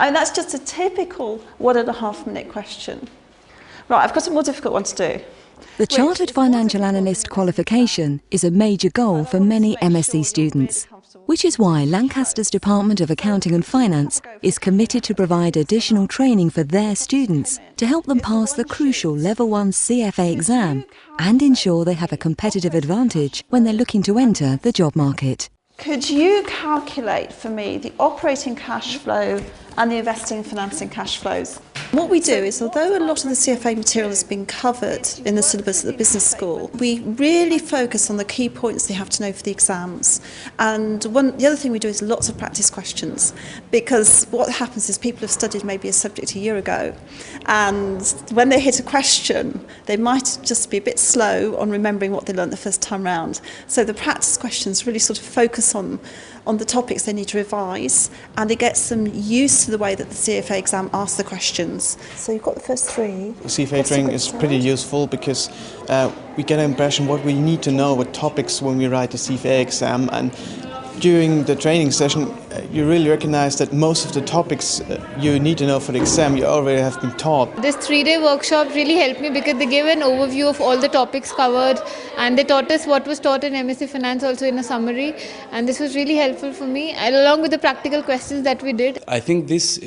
And that's just a typical 1.5 minute question. Right, I've got a more difficult one to do. The Chartered Financial Analyst qualification is a major goal for many MSc students, which is why Lancaster's Department of Accounting and Finance is committed to provide additional training for their students to help them pass the crucial Level 1 CFA exam and ensure they have a competitive advantage when they're looking to enter the job market. Could you calculate for me the operating cash flow and the investing and financing cash flows? What we do is, although a lot of the CFA material has been covered in the syllabus at the business school, we really focus on the key points they have to know for the exams. And the other thing we do is lots of practice questions, because what happens is people have studied maybe a subject a year ago, and when they hit a question, they might just be a bit slow on remembering what they learnt the first time round. So the practice questions really sort of focus on the topics they need to revise, and it gets them used to the way that the CFA exam asks the questions. So you've got the first three. CFA training is pretty useful because we get an impression what we need to know, what topics when we write the CFA exam, and during the training session you really recognize that most of the topics you need to know for the exam you already have been taught. This 3-day workshop really helped me because they gave an overview of all the topics covered, and they taught us what was taught in MSc Finance also in a summary, and this was really helpful for me, and along with the practical questions that we did. I think this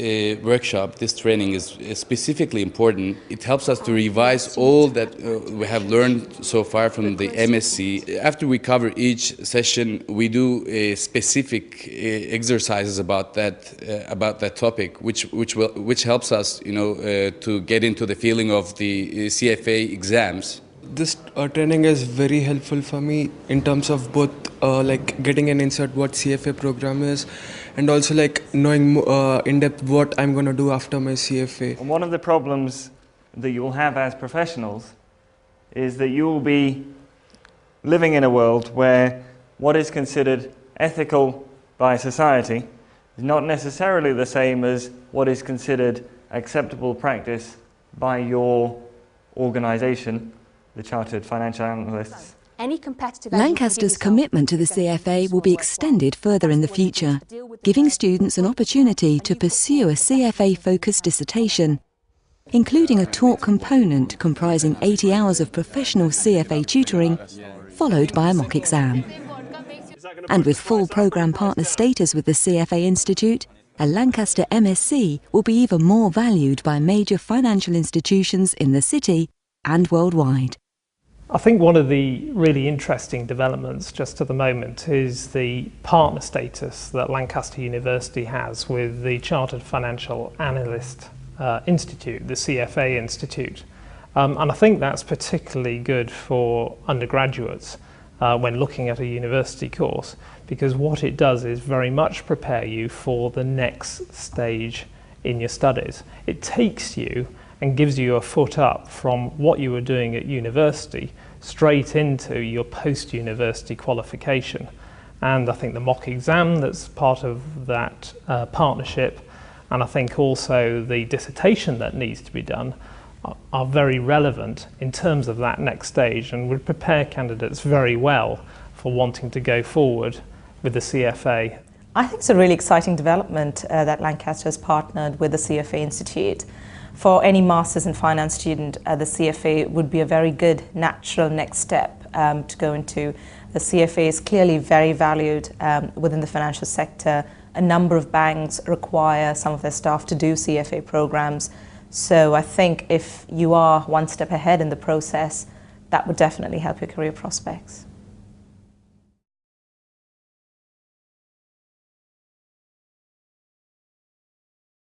workshop, this training is specifically important. It helps us to revise all that we have learned so far from the MSc. After we cover each session, we do specific exercises about that topic, which helps us, to get into the feeling of the CFA exams. This training is very helpful for me in terms of both like getting an insight what CFA program is, and also like knowing in depth what I'm going to do after my CFA. And one of the problems that you will have as professionals is that you will be living in a world where what is considered ethical by society is not necessarily the same as what is considered acceptable practice by your organisation, the Chartered Financial Analysts. Lancaster's commitment to the CFA will be extended further in the future, giving students an opportunity to pursue a CFA-focused dissertation, including a taught component comprising 80 hours of professional CFA tutoring, followed by a mock exam. And with full programme partner status with the CFA Institute, a Lancaster MSc will be even more valued by major financial institutions in the city and worldwide. I think one of the really interesting developments just at the moment is the partner status that Lancaster University has with the Chartered Financial Analyst Institute, the CFA Institute. And I think that's particularly good for undergraduates when looking at a university course, because what it does is very much prepare you for the next stage in your studies. It takes you and gives you a foot up from what you were doing at university straight into your post-university qualification. And I think the mock exam that's part of that partnership, and I think also the dissertation that needs to be done, are very relevant in terms of that next stage, and would prepare candidates very well for wanting to go forward with the CFA. I think it's a really exciting development that Lancaster has partnered with the CFA Institute. For any Masters in Finance student, the CFA would be a very good natural next step to go into. The CFA is clearly very valued within the financial sector. A number of banks require some of their staff to do CFA programs. So I think if you are one step ahead in the process, that would definitely help your career prospects.